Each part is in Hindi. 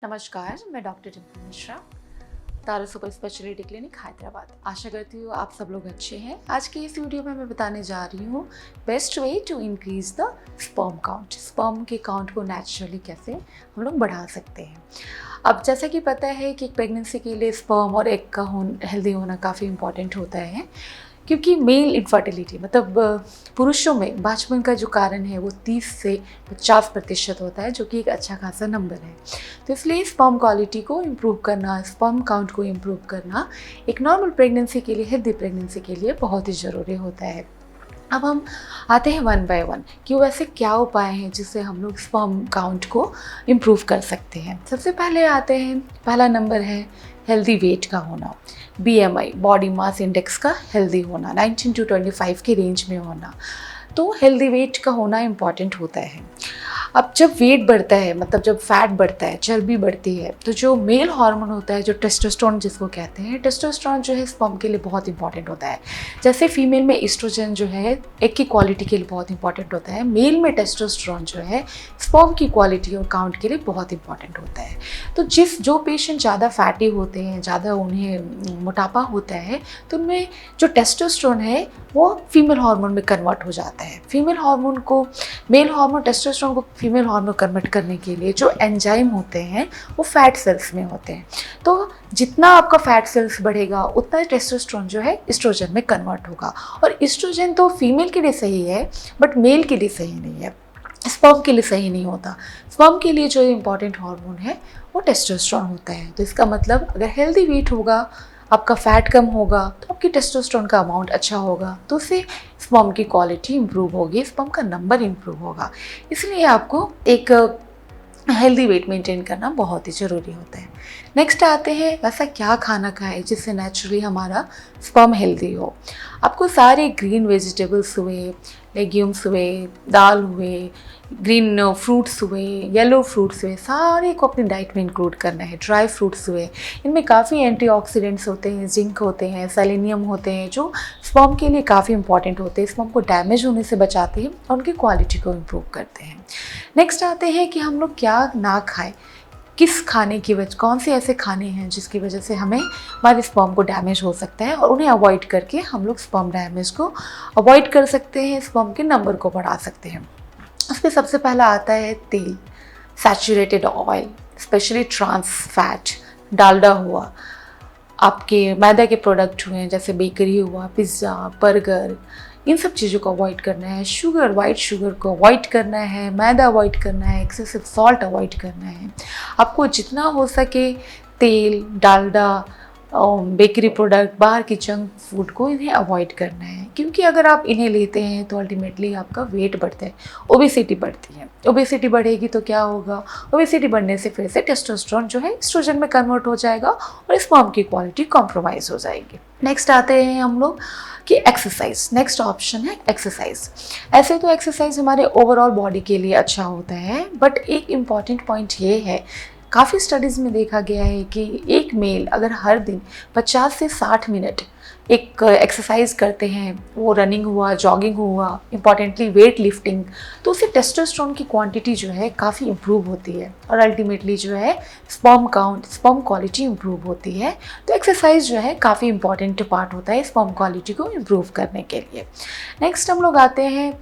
नमस्कार, मैं डॉक्टर रिंकू मिश्रा, तारा सुपर स्पेशलिटी क्लिनिक हैदराबाद। आशा करती हूँ आप सब लोग अच्छे हैं। आज की इस वीडियो में मैं बताने जा रही हूँ best way to increase the sperm count. Sperm के काउंट को नेचुरली कैसे हम लोग बढ़ा सकते हैं। अब जैसा कि पता है कि प्रेगनेंसी के लिए स्पर्म और एग का हेल्दी होना काफ़ी इंपॉर्टेंट होता है, क्योंकि मेल इनफर्टिलिटी मतलब पुरुषों में बचपन का जो कारण है वो 30 से 50% होता है, जो कि एक अच्छा खासा नंबर है। तो इसलिए स्पर्म क्वालिटी को इम्प्रूव करना, स्पर्म काउंट को इम्प्रूव करना एक नॉर्मल प्रेगनेंसी के लिए, हेल्दी प्रेगनेंसी के लिए बहुत ही ज़रूरी होता है। अब हम आते हैं वन बाय वन कि वैसे क्या उपाय हैं जिससे हम लोग स्पर्म काउंट को इम्प्रूव कर सकते हैं। सबसे पहले आते हैं, पहला नंबर है हेल्दी वेट का होना। BMI बॉडी मास इंडेक्स का हेल्दी होना 19 to 25 के रेंज में होना, तो हेल्दी वेट का होना इम्पॉर्टेंट होता है। अब जब वेट बढ़ता है, मतलब जब फैट बढ़ता है, चर्बी बढ़ती है, तो जो मेल हार्मोन होता है, जो टेस्टोस्टेरोन जिसको कहते हैं, टेस्टोस्टेरोन जो है स्पर्म के लिए बहुत इंपॉर्टेंट होता है। जैसे फीमेल में एस्ट्रोजन जो है एग की क्वालिटी के लिए बहुत इंपॉर्टेंट होता है, मेल में टेस्टोस्टेरोन जो है स्पर्म की क्वालिटी और काउंट के लिए बहुत इंपॉर्टेंट होता है। तो जो पेशेंट ज़्यादा फैटी होते हैं, ज़्यादा उन्हें मोटापा होता है, तो उनमें जो टेस्टोस्टेरोन है वो फीमेल हार्मोन में कन्वर्ट हो जाता है। फीमेल हार्मोन को मेल हार्मोन, टेस्टोस्टेरोन को फीमेल हार्मोन कन्वर्ट करने के लिए जो एंजाइम होते हैं वो फैट सेल्स में होते हैं। तो जितना आपका फैट सेल्स बढ़ेगा उतना टेस्टोस्टेरोन जो है एस्ट्रोजन में कन्वर्ट होगा। और एस्ट्रोजन तो फीमेल के लिए सही है बट मेल के लिए सही नहीं है, स्पर्म के लिए सही नहीं होता। स्पर्म के लिए जो इम्पॉर्टेंट हार्मोन है वो टेस्टोस्टेरोन होता है। तो इसका मतलब अगर हेल्दी वेट होगा, आपका फैट कम होगा, तो आपकी टेस्टोस्टेरोन का अमाउंट अच्छा होगा, तो उससे स्पर्म की क्वालिटी इंप्रूव होगी, स्पर्म का नंबर इंप्रूव होगा। इसलिए आपको एक हेल्दी वेट मेंटेन करना बहुत ही ज़रूरी होता है। नेक्स्ट आते हैं वैसा क्या खाना खाएं जिससे नेचुरली हमारा स्पर्म हेल्दी हो। आपको सारे ग्रीन वेजिटेबल्स हुए, लेग्यूम्स हुए, दाल हुए, ग्रीन फ्रूट्स हुए, येलो फ्रूट्स हुए, सारे को अपनी डाइट में इंक्लूड करना है। ड्राई फ्रूट्स हुए, इनमें काफ़ी एंटीऑक्सीडेंट्स होते हैं, जिंक होते हैं, सेलेनियम होते हैं, जो स्पर्म के लिए काफ़ी इंपॉर्टेंट होते हैं, स्पर्म को डैमेज होने से बचाते हैं और उनकी क्वालिटी को इम्प्रूव करते हैं। नेक्स्ट आते हैं कि हम लोग क्या ना खाएं, किस खाने की वजह, कौन से ऐसे खाने हैं जिसकी वजह से हमें हमारे स्पर्म को डैमेज हो सकता है, और उन्हें अवॉइड करके हम लोग स्पर्म डैमेज को अवॉइड कर सकते हैं, स्पर्म के नंबर को बढ़ा सकते हैं। उसमें सबसे पहला आता है तेल, saturated oil, specially trans fat, Dalda हुआ, आपके मैदा के प्रोडक्ट हुए जैसे बेकरी हुआ, पिज़्ज़ा, बर्गर, इन सब चीज़ों को अवॉइड करना है। शुगर, वाइट शुगर को अवॉइड करना है, मैदा अवॉइड करना है, एक्सेसिव सॉल्ट अवॉइड करना है। आपको जितना हो सके तेल, डालडा, बेकरी प्रोडक्ट, बाहर की जंक फूड को इन्हें अवॉइड करना है, क्योंकि अगर आप इन्हें लेते हैं तो अल्टीमेटली आपका वेट बढ़ता है, ओबेसिटी बढ़ती है। ओबेसिटी बढ़ेगी तो क्या होगा, ओबेसिटी बढ़ने से फिर से टेस्टोस्टेरोन जो है एस्ट्रोजन में कन्वर्ट हो जाएगा और स्पर्म की क्वालिटी कॉम्प्रोमाइज़ हो जाएगी। नेक्स्ट आते हैं हम लोग कि एक्सरसाइज। नेक्स्ट ऑप्शन है एक्सरसाइज। ऐसे तो एक्सरसाइज हमारे ओवरऑल बॉडी के लिए अच्छा होता है, बट एक इम्पॉर्टेंट पॉइंट ये है, काफ़ी स्टडीज़ में देखा गया है कि एक मेल अगर हर दिन 50 से 60 मिनट एक एक्सरसाइज करते हैं, वो रनिंग हुआ, जॉगिंग हुआ, इम्पॉर्टेंटली वेट लिफ्टिंग, तो उससे टेस्टोस्टेरोन की क्वांटिटी जो है काफ़ी इम्प्रूव होती है और अल्टीमेटली जो है sperm count, sperm quality improve होती है। तो एक्सरसाइज जो है काफ़ी इंपॉर्टेंट पार्ट होता है स्पर्म क्वालिटी को इम्प्रूव करने के लिए। नेक्स्ट हम लोग आते हैं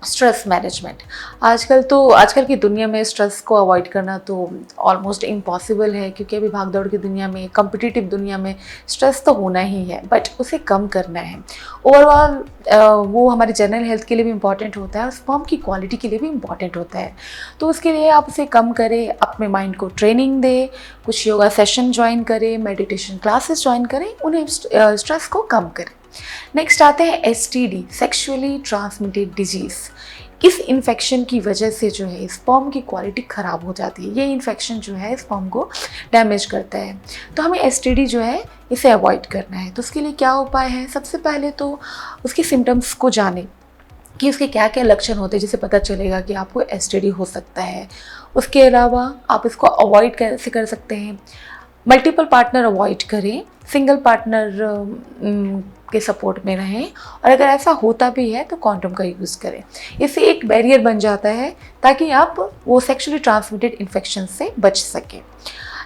स्ट्रेस मैनेजमेंट। आजकल की दुनिया में स्ट्रेस को अवॉइड करना तो ऑलमोस्ट इम्पॉसिबल है, क्योंकि अभी भागदौड़ की दुनिया में, कम्पिटिटिव दुनिया में स्ट्रेस तो होना ही है, बट उसे कम करना है। ओवरऑल वो हमारे जनरल हेल्थ के लिए भी इम्पॉर्टेंट होता है और स्पर्म की क्वालिटी के लिए भी इम्पॉर्टेंट होता है। तो उसके लिए आप उसे कम करें, अपने माइंड को ट्रेनिंग दें, कुछ योगा सेशन ज्वाइन करें, मेडिटेशन क्लासेस ज्वाइन करें, उन्हें स्ट्रेस को कम करें। नेक्स्ट आते हैं STD, सेक्सुअली ट्रांसमिटेड डिजीज़। इस इन्फेक्शन की वजह से जो है स्पर्म की क्वालिटी ख़राब हो जाती है। ये इन्फेक्शन जो है स्पर्म को डैमेज करता है, तो हमें STD जो है इसे अवॉइड करना है। तो उसके लिए क्या उपाय है, सबसे पहले तो उसके सिम्टम्स को जानें कि उसके क्या क्या लक्षण होते हैं, जिससे पता चलेगा कि आपको STD हो सकता है। उसके अलावा आप इसको अवॉइड कैसे कर सकते हैं, मल्टीपल पार्टनर अवॉइड करें, सिंगल पार्टनर आपके सपोर्ट में रहें, और अगर ऐसा होता भी है तो कॉन्डोम का यूज़ करें। इससे एक बैरियर बन जाता है ताकि आप वो सेक्सुअली ट्रांसमिटेड इन्फेक्शन से बच सकें।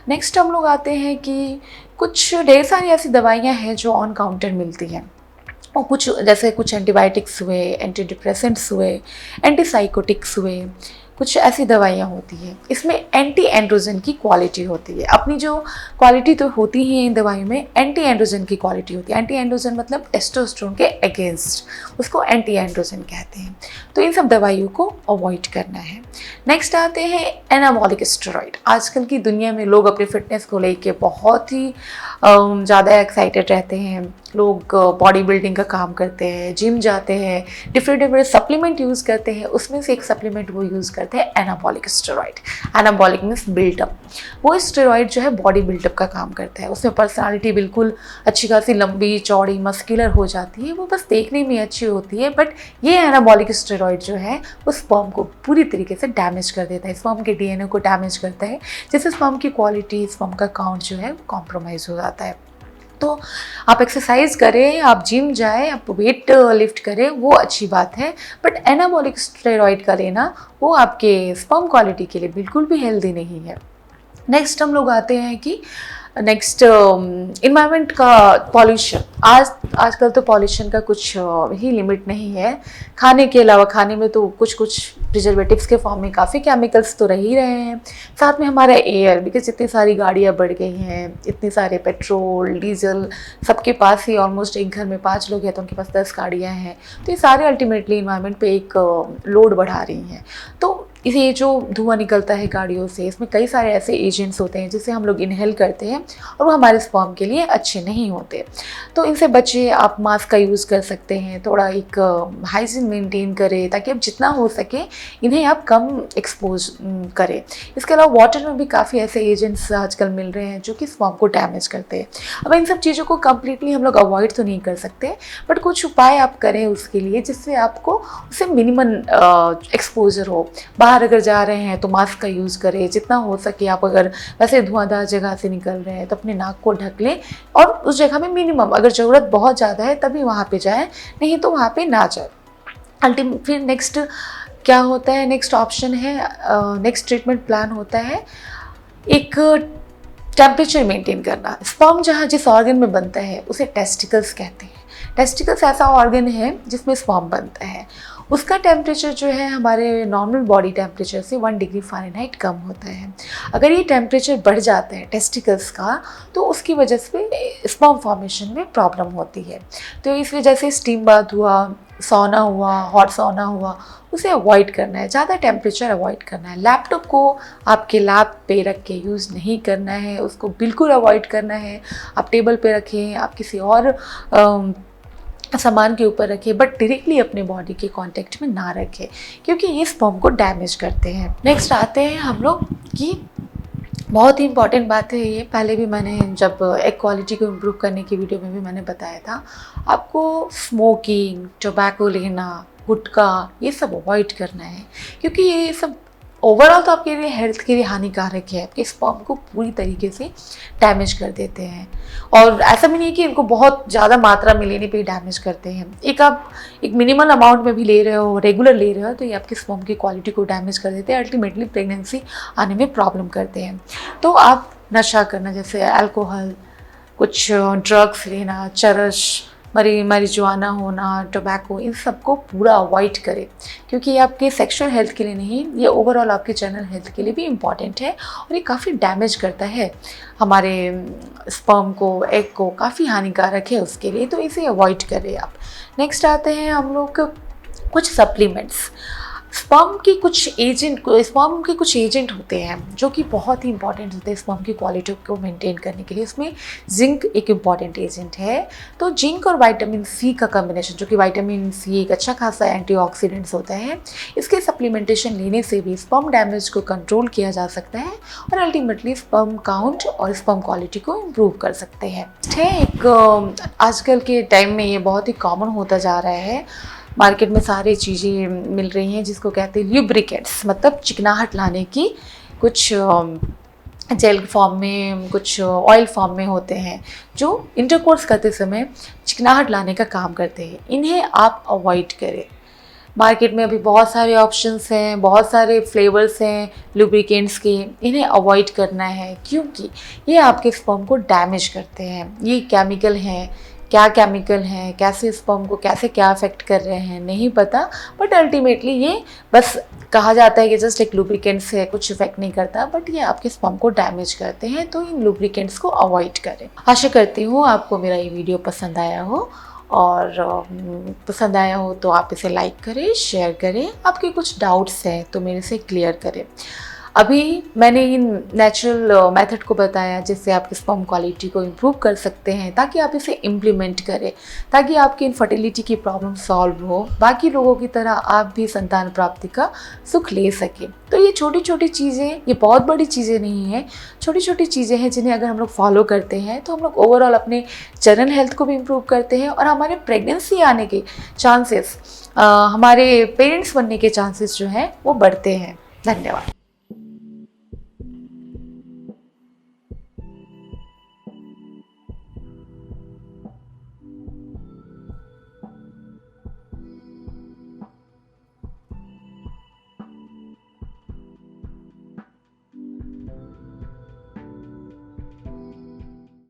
नेक्स्ट हम लोग आते हैं कि कुछ ढेर सारी ऐसी दवाइयाँ हैं जो ऑन काउंटर मिलती हैं, और कुछ जैसे कुछ एंटीबायोटिक्स हुए, एंटी डिप्रेसेंट्स हुए, एंटीसाइकोटिक्स हुए, कुछ ऐसी दवाइयाँ होती हैं। इसमें एंटी एंड्रोजन की क्वालिटी होती है। अपनी जो क्वालिटी तो होती ही है इन दवाइयों में, एंटी एंड्रोजन की क्वालिटी होती है। एंटी एंड्रोजन मतलब टेस्टोस्टेरोन के अगेंस्ट, उसको एंटी एंड्रोजन कहते हैं। तो इन सब दवाइयों को अवॉइड करना है। नेक्स्ट आते हैं एनाबॉलिक स्टेरॉइड। आजकल की दुनिया में लोग अपने फिटनेस को लेके बहुत ही ज़्यादा एक्साइटेड रहते हैं। लोग बॉडी बिल्डिंग का काम करते हैं, जिम जाते हैं, डिफरेंट डिफरेंट सप्लीमेंट यूज़ करते हैं। उसमें से एक सप्लीमेंट वो यूज़ करते हैं anabolic steroid. Anabolic means built up. वो स्टेरॉइड जो है बॉडी बिल्टअप का काम करता है। उसमें पर्सनालिटी बिल्कुल अच्छी खासी लंबी चौड़ी मस्कुलर हो जाती है, वो बस देखने में अच्छी होती है। बट ये एनाबॉलिक स्टेरॉइड जो है वो स्पर्म को पूरी तरीके से डैमेज कर देता है, स्पर्म के डीएनए को डैमेज करता है, जिससे स्पर्म की क्वालिटी, स्पर्म का काउंट जो है कॉम्प्रोमाइज़ हो जाता है। तो आप एक्सरसाइज करें, आप जिम जाएं, आप वेट लिफ्ट करें, वो अच्छी बात है। बट एनाबॉलिक स्टेरॉइड का लेना वो आपके स्पर्म क्वालिटी के लिए बिल्कुल भी हेल्दी नहीं है। नेक्स्ट हम लोग आते हैं कि नेक्स्ट इन्वायरमेंट का पॉल्यूशन। आजकल तो पॉल्यूशन का कुछ ही लिमिट नहीं है। खाने के अलावा, खाने में तो कुछ प्रिजर्वेटिव्स के फॉर्म में काफ़ी केमिकल्स तो रह ही रहे हैं। साथ में हमारा एयर, बिकॉज इतनी सारी गाड़ियाँ बढ़ गई हैं, इतने सारे पेट्रोल डीजल सबके पास ही, ऑलमोस्ट एक घर में 5 लोग हैं तो उनके पास 10 गाड़ियाँ हैं। तो ये सारे अल्टीमेटली इन्वायरमेंट पे एक लोड बढ़ा रही हैं। तो ये जो धुआं निकलता है गाड़ियों से, इसमें कई सारे ऐसे एजेंट्स होते हैं जिसे हम लोग इनहेल करते हैं और वो हमारे स्पर्म के लिए अच्छे नहीं होते। तो इनसे बचिए। आप मास्क का यूज़ कर सकते हैं, थोड़ा एक हाइजीन मेंटेन करें ताकि अब जितना हो सके इन्हें आप कम एक्सपोज करें। इसके अलावा वाटर में भी काफ़ी ऐसे एजेंट्स आजकल मिल रहे हैं जो कि स्पर्म को डैमेज करते हैं। अब इन सब चीज़ों को कम्प्लीटली हम लोग अवॉइड तो नहीं कर सकते, बट कुछ उपाय आप करें उसके लिए जिससे आपको उससे मिनिमम एक्सपोजर हो। बाहर अगर जा रहे हैं तो मास्क का यूज़ करें, जितना हो सके। आप अगर वैसे धुआंधार जगह से निकल रहे हैं तो अपने नाक को ढक लें, और उस जगह में मिनिमम, अगर ज़रूरत बहुत ज़्यादा है तभी वहाँ पे जाएं, नहीं तो वहाँ पे ना जाए। फिर नेक्स्ट क्या होता है, नेक्स्ट ऑप्शन है, नेक्स्ट ट्रीटमेंट प्लान होता है एक टेम्परेचर मेंटेन करना। स्पर्म जहाँ जिस ऑर्गन में बनता है उसे टेस्टिकल्स कहते हैं। टेस्टिकल्स ऐसा ऑर्गन है जिसमें स्पर्म बनता है। उसका टेम्परेचर जो है हमारे नॉर्मल बॉडी टेम्परेचर से 1 डिग्री फ़ारेनहाइट कम होता है। अगर ये टेम्परेचर बढ़ जाता है टेस्टिकल्स का, तो उसकी वजह से स्पर्म फॉर्मेशन में प्रॉब्लम होती है। तो इस वजह से स्टीम बाथ हुआ, सोना हुआ, हॉट सोना हुआ, उसे अवॉइड करना है। ज़्यादा टेम्परेचर अवॉइड करना है। लैपटॉप को आपके लैप पे रख के यूज़ नहीं करना है, उसको बिल्कुल अवॉइड करना है। आप टेबल पे रखें, आप किसी और सामान के ऊपर रखें, बट डायरेक्टली अपने बॉडी के कांटेक्ट में ना रखें, क्योंकि ये स्पर्म को डैमेज करते हैं। नेक्स्ट आते हैं हम लोग कि बहुत ही इंपॉर्टेंट बात है ये, पहले भी मैंने जब एग क्वालिटी को इम्प्रूव करने की वीडियो में भी मैंने बताया था, आपको स्मोकिंग, टोबैको लेना, गुटखा, ये सब अवॉइड करना है, क्योंकि ये सब ओवरऑल तो आपके लिए हेल्थ के लिए हानिकारक है। आपके स्पर्म को पूरी तरीके से डैमेज कर देते हैं। और ऐसा भी नहीं कि इनको बहुत ज़्यादा मात्रा में लेने पे ही डैमेज करते हैं। आप एक मिनिमल अमाउंट में भी ले रहे हो, रेगुलर ले रहे हो, तो ये आपके स्पर्म की क्वालिटी को डैमेज कर देते हैं, अल्टीमेटली प्रेगनेंसी आने में प्रॉब्लम करते हैं। तो आप नशा करना, जैसे अल्कोहल, कुछ ड्रग्स लेना, चरस, marijuana होना, टोबैको, इन सबको पूरा अवॉइड करें, क्योंकि ये आपके सेक्सुअल हेल्थ के लिए नहीं, ये ओवरऑल आपके जनरल हेल्थ के लिए भी इम्पॉर्टेंट है, और ये काफ़ी डैमेज करता है हमारे स्पर्म को, एग को, काफ़ी हानिकारक है उसके लिए, तो इसे अवॉइड करें आप। नेक्स्ट आते हैं हम लोग कुछ सप्लीमेंट्स। स्पर्म के कुछ एजेंट होते हैं जो कि बहुत ही इंपॉर्टेंट होते हैं स्पर्म की क्वालिटी को मेंटेन करने के लिए। इसमें जिंक एक इम्पॉर्टेंट एजेंट है। तो जिंक और विटामिन सी का कॉम्बिनेशन, जो कि विटामिन सी एक अच्छा खासा एंटीऑक्सीडेंट्स होता है, इसके सप्लीमेंटेशन लेने से भी स्पर्म डैमेज को कंट्रोल किया जा सकता है और अल्टीमेटली स्पर्म काउंट और स्पर्म क्वालिटी को इम्प्रूव कर सकते हैं। एक आजकल के टाइम में ये बहुत ही कॉमन होता जा रहा है, मार्केट में सारी चीज़ें मिल रही हैं जिसको कहते हैं ल्यूब्रिकेंट्स, मतलब चिकनाहट लाने की कुछ जेल फॉर्म में, कुछ ऑयल फॉर्म में होते हैं, जो इंटरकोर्स करते समय चिकनाहट लाने का काम करते हैं। इन्हें आप अवॉइड करें। मार्केट में अभी बहुत सारे ऑप्शंस हैं, बहुत सारे फ्लेवर्स हैं लुब्रिकेंट्स के, इन्हें अवॉइड करना है क्योंकि ये आपके स्पर्म को डैमेज करते हैं। ये केमिकल हैं, क्या केमिकल हैं, कैसे स्पर्म को कैसे क्या अफेक्ट कर रहे हैं नहीं पता, बट अल्टीमेटली ये बस कहा जाता है कि जस्ट एक लुब्रिकेंट से कुछ इफेक्ट नहीं करता, बट ये आपके स्पर्म को डैमेज करते हैं। तो इन लुब्रिकेंट्स को अवॉइड करें। आशा करती हूँ आपको मेरा ये वीडियो पसंद आया हो, और पसंद आया हो तो आप इसे लाइक करें, शेयर करें। आपके कुछ डाउट्स हैं तो मेरे से क्लियर करें। अभी मैंने इन नेचुरल मेथड को बताया जिससे आपके स्पर्म क्वालिटी को इम्प्रूव कर सकते हैं, ताकि आप इसे इम्प्लीमेंट करें, ताकि आपकी इनफर्टिलिटी की प्रॉब्लम सॉल्व हो, बाकी लोगों की तरह आप भी संतान प्राप्ति का सुख ले सकें। तो ये छोटी छोटी चीज़ें, ये बहुत बड़ी चीज़ें नहीं हैं, छोटी छोटी चीज़ें हैं जिन्हें अगर हम लोग फॉलो करते हैं तो हम लोग ओवरऑल अपने जनरल हेल्थ को भी इम्प्रूव करते हैं, और हमारे प्रेगनेंसी आने के चांसेस, हमारे पेरेंट्स बनने के चांसेस जो हैं वो बढ़ते हैं। धन्यवाद।